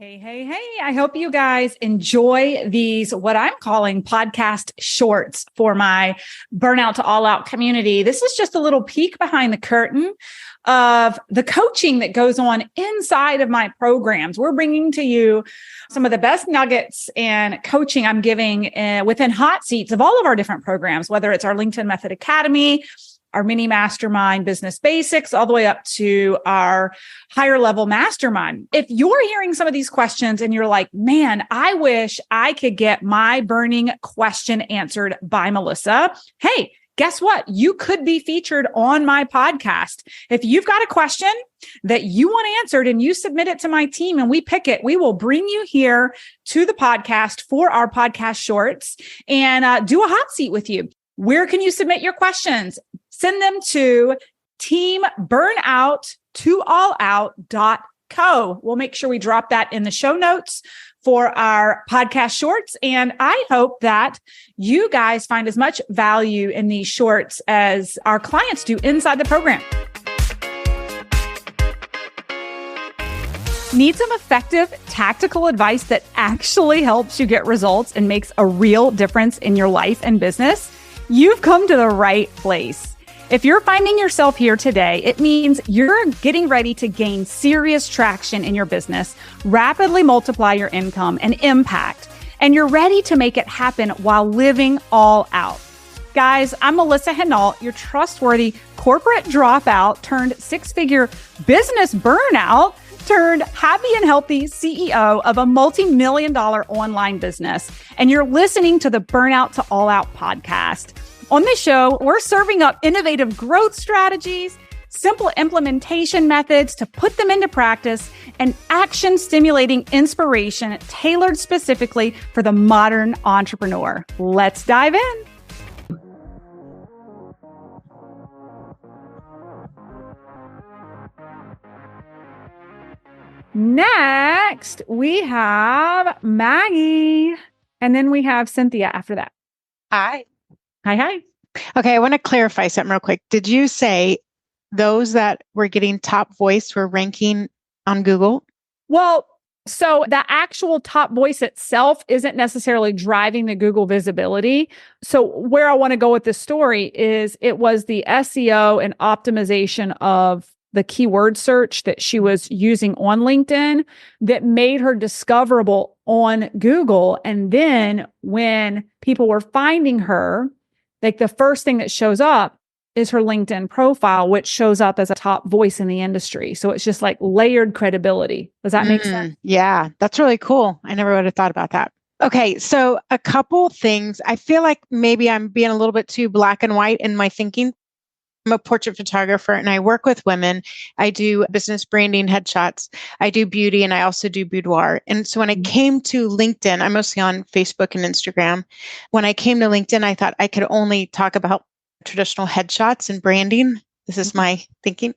Hey, hey, hey. I hope you guys enjoy these, what I'm calling podcast shorts for my Burnout to All Out community. This is just a little peek behind the curtain of the coaching that goes on inside of my programs. We're bringing to you some of the best nuggets and coaching I'm giving within hot seats of all of our different programs, whether it's our LinkedIn Method Academy, our mini mastermind business basics, all the way up to our higher level mastermind. If you're hearing some of these questions and you're like, man, I wish I could get my burning question answered by Melissa. Hey, guess what? You could be featured on my podcast. If you've got a question that you want answered and you submit it to my team and we pick it, we will bring you here to the podcast for our podcast shorts and do a hot seat with you. Where can you submit your questions? Send them to teamburnout2allout.co. We'll make sure we drop that in the show notes for our podcast shorts. And I hope that you guys find as much value in these shorts as our clients do inside the program. Need some effective tactical advice that actually helps you get results and makes a real difference in your life and business? You've come to the right place. If you're finding yourself here today, it means you're getting ready to gain serious traction in your business, rapidly multiply your income and impact, and you're ready to make it happen while living all out. Guys, I'm Melissa Hinault, your trustworthy corporate dropout turned six-figure business burnout turned happy and healthy CEO of a multi-million-dollar online business. And you're listening to the Burnout to All Out podcast. On this show, we're serving up innovative growth strategies, simple implementation methods to put them into practice, and action-stimulating inspiration tailored specifically for the modern entrepreneur. Let's dive in. Next, we have Maggie, and then we have Cynthia after that. Hi. Hi. Okay, I want to clarify something real quick. Did you say those that were getting top voice were ranking on Google? Well, so the actual top voice itself isn't necessarily driving the Google visibility. So where I want to go with this story is it was the SEO and optimization of the keyword search that she was using on LinkedIn that made her discoverable on Google. And then when people were finding her, like the first thing that shows up is her LinkedIn profile, which shows up as a top voice in the industry. So it's just like layered credibility. Does that make sense? Yeah, that's really cool. I never would have thought about that. Okay, so a couple things. I feel like maybe I'm being a little bit too black and white in my thinking. I'm a portrait photographer and I work with women. I do business branding headshots. I do beauty and I also do boudoir. And so when I came to LinkedIn, I'm mostly on Facebook and Instagram. When I came to LinkedIn, I thought I could only talk about traditional headshots and branding. This is my thinking.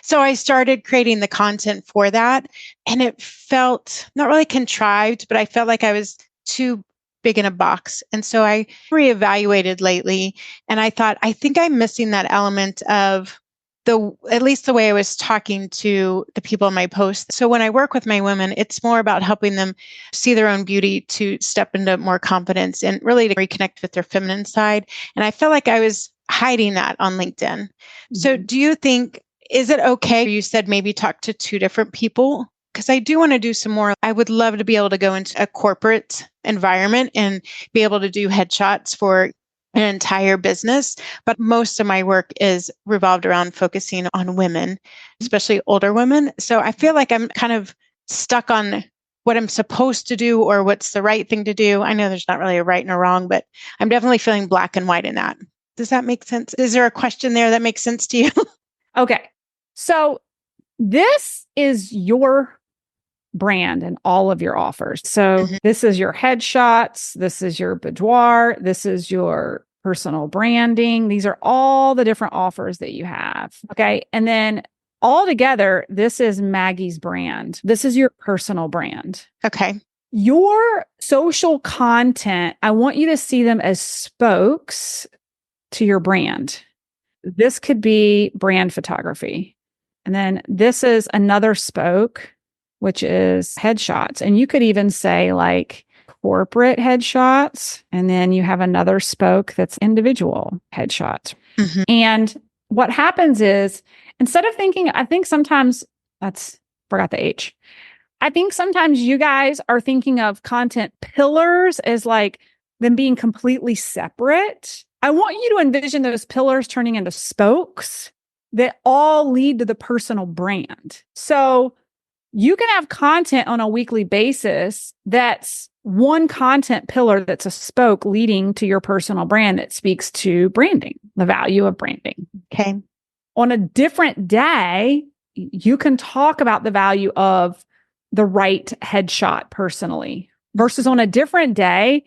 So I started creating the content for that. And it felt not really contrived, but I felt like I was too big in a box. And so I reevaluated lately and I thought, I think I'm missing that element of at least the way I was talking to the people in my posts. So when I work with my women, it's more about helping them see their own beauty to step into more confidence and really to reconnect with their feminine side. And I felt like I was hiding that on LinkedIn. So do you think, is it okay? You said maybe talk to two different people. Because I do want to do some more. I would love to be able to go into a corporate environment and be able to do headshots for an entire business. But most of my work is revolved around focusing on women, especially older women. So I feel like I'm kind of stuck on what I'm supposed to do or what's the right thing to do. I know there's not really a right and a wrong, but I'm definitely feeling black and white in that. Does that make sense? Is there a question there that makes sense to you? Okay. So this is your brand and all of your offers. So this is your headshots. This is your boudoir. This is your personal branding. These are all the different offers that you have. Okay. And then all together, this is Maggie's brand. This is your personal brand. Okay. Your social content, I want you to see them as spokes to your brand. This could be brand photography. And then this is another spoke which is headshots. And you could even say like corporate headshots. And then you have another spoke that's individual headshots. Mm-hmm. And what happens is instead of thinking, I think sometimes forgot the H. I think sometimes you guys are thinking of content pillars as like them being completely separate. I want you to envision those pillars turning into spokes that all lead to the personal brand. So you can have content on a weekly basis that's one content pillar that's a spoke leading to your personal brand that speaks to branding, the value of branding. Okay. On a different day, you can talk about the value of the right headshot personally versus on a different day,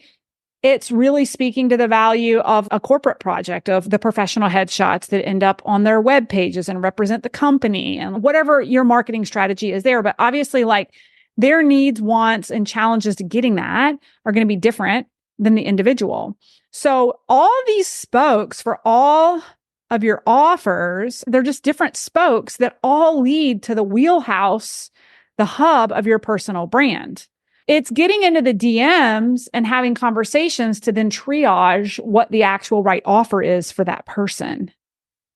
it's really speaking to the value of a corporate project of the professional headshots that end up on their web pages and represent the company and whatever your marketing strategy is there. But obviously, like their needs, wants, and challenges to getting that are going to be different than the individual. So all these spokes for all of your offers, they're just different spokes that all lead to the wheelhouse, the hub of your personal brand. It's getting into the DMs and having conversations to then triage what the actual right offer is for that person.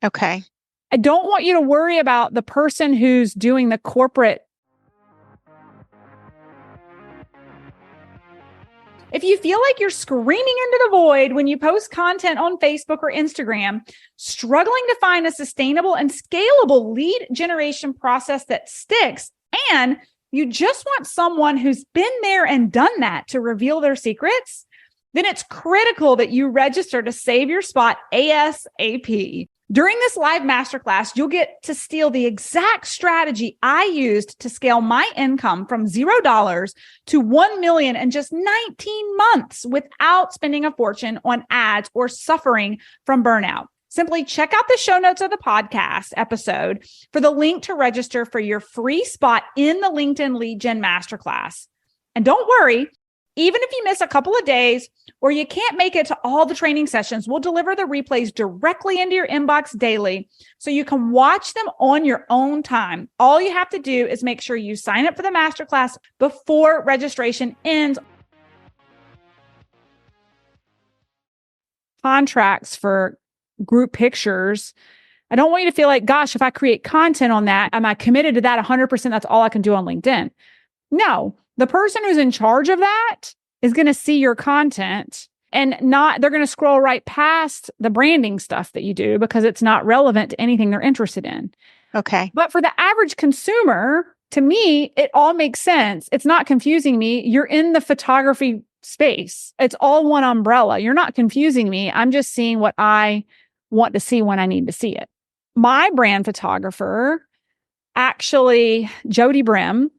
Okay. I don't want you to worry about the person who's doing the corporate. If you feel like you're screaming into the void when you post content on Facebook or Instagram, struggling to find a sustainable and scalable lead generation process that sticks, and you just want someone who's been there and done that to reveal their secrets, then it's critical that you register to save your spot ASAP. During this live masterclass, you'll get to steal the exact strategy I used to scale my income from $0 to $1 million in just 19 months without spending a fortune on ads or suffering from burnout. Simply check out the show notes of the podcast episode for the link to register for your free spot in the LinkedIn Lead Gen Masterclass. And don't worry, even if you miss a couple of days or you can't make it to all the training sessions, we'll deliver the replays directly into your inbox daily so you can watch them on your own time. All you have to do is make sure you sign up for the masterclass before registration ends. Contracts for group pictures. I don't want you to feel like, gosh, if I create content on that, am I committed to that 100%? That's all I can do on LinkedIn. No, the person who's in charge of that is going to see your content and they're going to scroll right past the branding stuff that you do because it's not relevant to anything they're interested in. Okay. But for the average consumer, to me, it all makes sense. It's not confusing me. You're in the photography space. It's all one umbrella. You're not confusing me. I'm just seeing what I want to see when I need to see it. My brand photographer, actually, Jody Brim,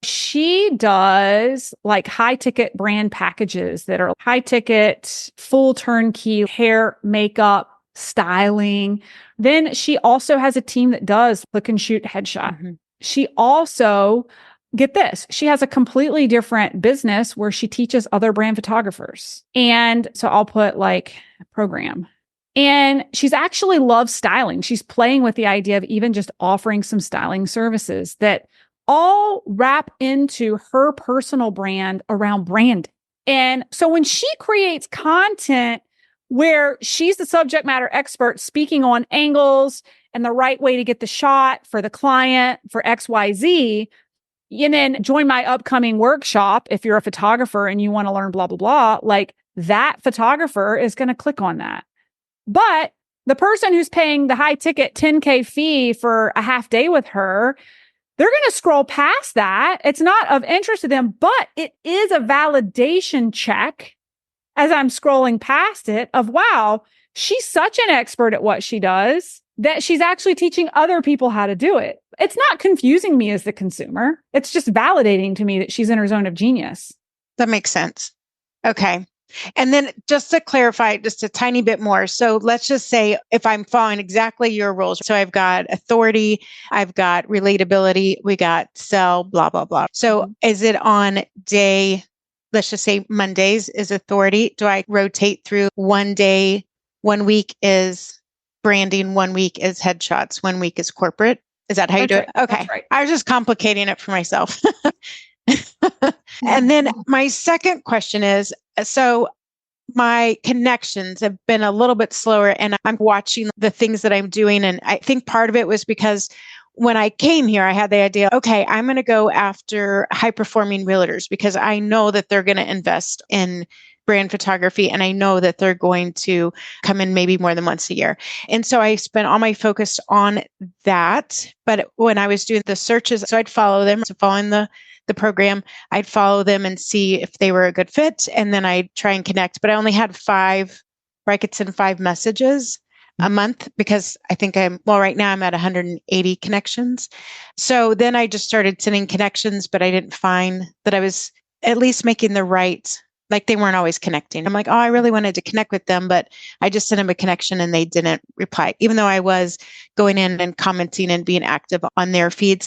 she does like high ticket brand packages that are high ticket, full turnkey hair, makeup, styling. Then she also has a team that does click and shoot headshot. Mm-hmm. She also, get this, she has a completely different business where she teaches other brand photographers. And so I'll put like a program. And she's actually loves styling. She's playing with the idea of even just offering some styling services that all wrap into her personal brand around brand. And so when she creates content where she's the subject matter expert speaking on angles and the right way to get the shot for the client for XYZ, and then join my upcoming workshop if you're a photographer and you want to learn blah, blah, blah, like that photographer is going to click on that. But the person who's paying the high ticket 10K fee for a half day with her, they're going to scroll past that. It's not of interest to them, but it is a validation check as I'm scrolling past it of, wow, she's such an expert at what she does that she's actually teaching other people how to do it. It's not confusing me as the consumer. It's just validating to me that she's in her zone of genius. That makes sense. Okay. And then just to clarify just a tiny bit more. So let's just say if I'm following exactly your rules. So I've got authority, I've got relatability, we got sell, blah, blah, blah. So is it on day, let's just say Mondays is authority? Do I rotate through one day, 1 week is branding, 1 week is headshots, 1 week is corporate? Is that how you do it? Okay. That's right. I was just complicating it for myself. And then my second question is, so my connections have been a little bit slower and I'm watching the things that I'm doing. And I think part of it was because when I came here, I had the idea, okay, I'm going to go after high performing realtors because I know that they're going to invest in brand photography. And I know that they're going to come in maybe more than once a year. And so I spent all my focus on that. But when I was doing the searches, so I'd follow them, so following the program, I'd follow them and see if they were a good fit. And then I'd try and connect. But I only had 5, where I could send 5 messages a month because I think right now I'm at 180 connections. So then I just started sending connections, but I didn't find that I was at least making the right, like they weren't always connecting. I'm like, oh, I really wanted to connect with them, but I just sent them a connection and they didn't reply. Even though I was going in and commenting and being active on their feeds,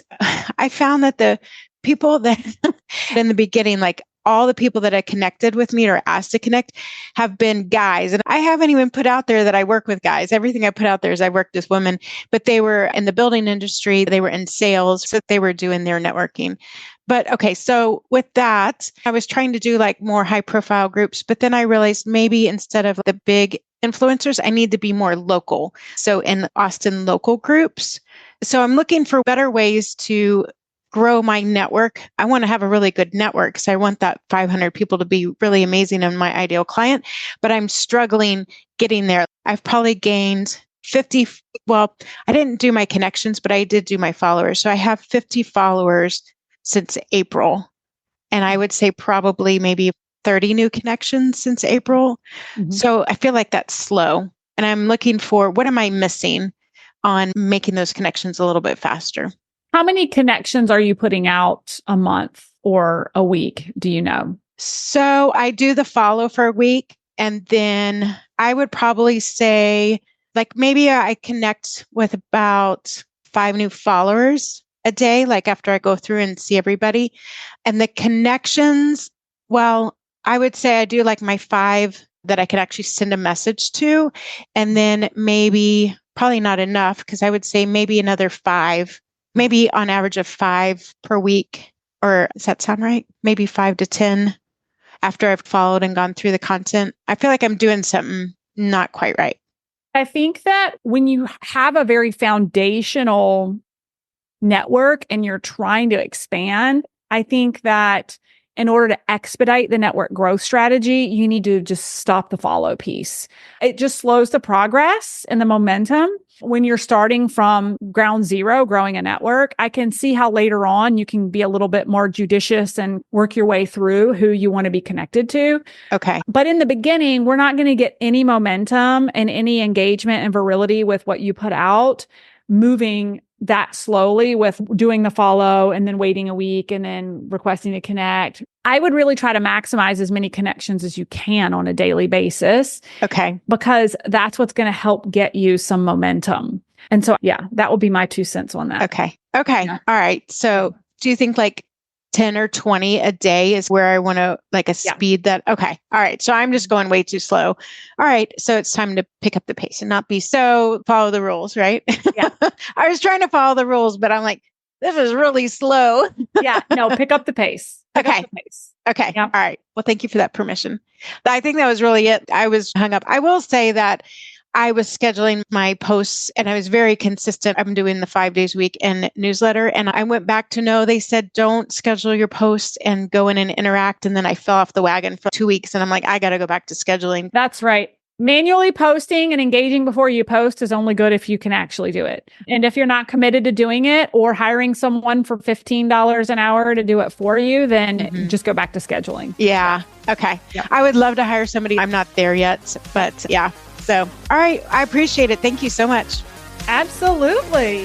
I found that the people that in the beginning, like all the people that I connected with me or asked to connect have been guys. And I haven't even put out there that I work with guys. Everything I put out there is I worked with women, but they were in the building industry. They were in sales. So they were doing their networking. But okay, so with that, I was trying to do like more high profile groups, but then I realized maybe instead of the big influencers, I need to be more local. So in Austin local groups. So I'm looking for better ways to grow my network. I want to have a really good network. So I want that 500 people to be really amazing and my ideal client, but I'm struggling getting there. I've probably gained 50. Well, I didn't do my connections, but I did do my followers. So I have 50 followers since April. And I would say probably maybe 30 new connections since April. Mm-hmm. So I feel like that's slow. And I'm looking for what am I missing on making those connections a little bit faster. How many connections are you putting out a month or a week? Do you know? So I do the follow for a week. And then I would probably say like maybe I connect with about 5 new followers a day, like after I go through and see everybody. And the connections, well, I would say I do like my 5 that I could actually send a message to. And then maybe probably not enough because I would say maybe another 5. Maybe on average of 5 per week, or does that sound right? Maybe 5 to 10 after I've followed and gone through the content. I feel like I'm doing something not quite right. I think that when you have a very foundational network and you're trying to expand, I think that in order to expedite the network growth strategy, you need to just stop the follow piece. It just slows the progress and the momentum. When you're starting from ground zero, growing a network, I can see how later on you can be a little bit more judicious and work your way through who you want to be connected to. Okay. But in the beginning, we're not going to get any momentum and any engagement and virility with what you put out moving that slowly with doing the follow and then waiting a week and then requesting to connect. I would really try to maximize as many connections as you can on a daily basis. Okay. Because that's what's going to help get you some momentum. And so, yeah, that will be my 2 cents on that. Okay. Yeah. All right. So do you think like 10 or 20 a day is where I want to like a speed that, okay. All right. So I'm just going way too slow. All right. So it's time to pick up the pace and not be so follow the rules, right? Yeah. I was trying to follow the rules, but I'm like, this is really slow. Yeah. No, pick up the pace. Okay. Okay. Yeah. All right. Well, thank you for that permission. I think that was really it. I was hung up. I will say that I was scheduling my posts and I was very consistent. I'm doing the 5 days a week in newsletter. And I went back to no, they said, don't schedule your posts and go in and interact. And then I fell off the wagon for 2 weeks and I'm like, I got to go back to scheduling. That's right. Manually posting and engaging before you post is only good if you can actually do it. And if you're not committed to doing it or hiring someone for $15 an hour to do it for you, then just go back to scheduling. Yeah. Okay. Yep. I would love to hire somebody. I'm not there yet, but yeah. So, all right. I appreciate it. Thank you so much. Absolutely.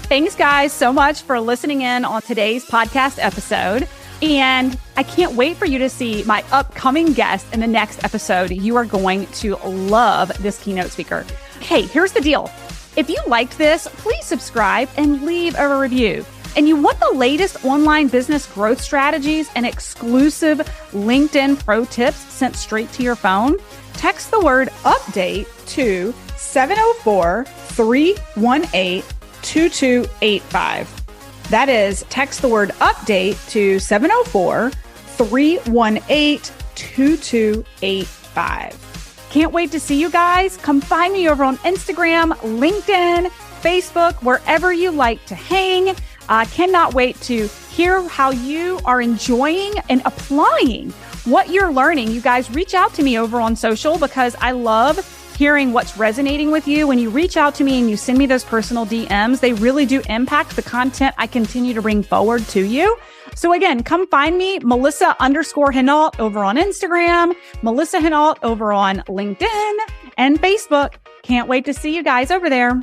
Thanks, guys, so much for listening in on today's podcast episode. And I can't wait for you to see my upcoming guest in the next episode. You are going to love this keynote speaker. Hey, here's the deal. If you liked this, please subscribe and leave a review. And you want the latest online business growth strategies and exclusive LinkedIn pro tips sent straight to your phone? Text the word update to 704 704-318-2285. That is, text the word update to 704-318-2285. Can't wait to see you guys. Come find me over on Instagram, LinkedIn, Facebook, wherever you like to hang. I cannot wait to hear how you are enjoying and applying what you're learning. You guys reach out to me over on social because I love hearing what's resonating with you. When you reach out to me and you send me those personal DMs, they really do impact the content I continue to bring forward to you. So again, come find me, Melissa_Hinault over on Instagram, Melissa Hinault over on LinkedIn and Facebook. Can't wait to see you guys over there.